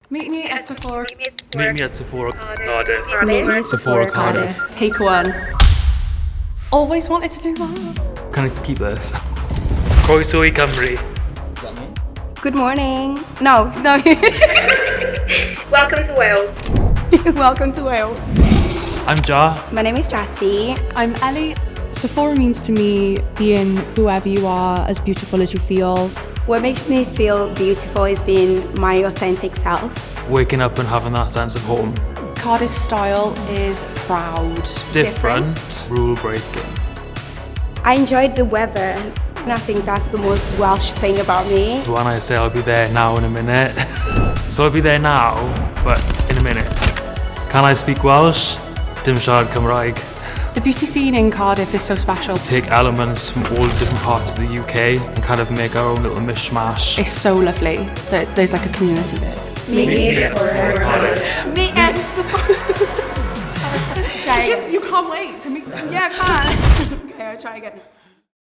Meet me at Sephora. Meet me at Sephora, Cardiff. Meet me at Sephora, Cardiff. Take one. Always wanted to do that. Can I keep this? Croeso I Cymru. Good morning. No. Welcome to Wales. Welcome to Wales. I'm Ja. My name is Jessie. I'm Ellie. Sephora means to me being whoever you are, as beautiful as you feel. What makes me feel beautiful is being my authentic self. Waking up and having that sense of home. Cardiff style is proud. Different. Rule breaking. I enjoyed the weather, and I think that's the most Welsh thing about me. When I say I'll be there now in a minute. So I'll be there now, but in a minute. Can I speak Welsh? Dim siarad Cymraeg. The beauty scene in Cardiff is so special. Take elements from all different parts of the UK and kind of make our own little mishmash. It's so lovely that there's like a community there. Meet me at Sephora. Meet at Sephora. You can't wait to meet them. Yeah, I can't. Okay, I'll try again.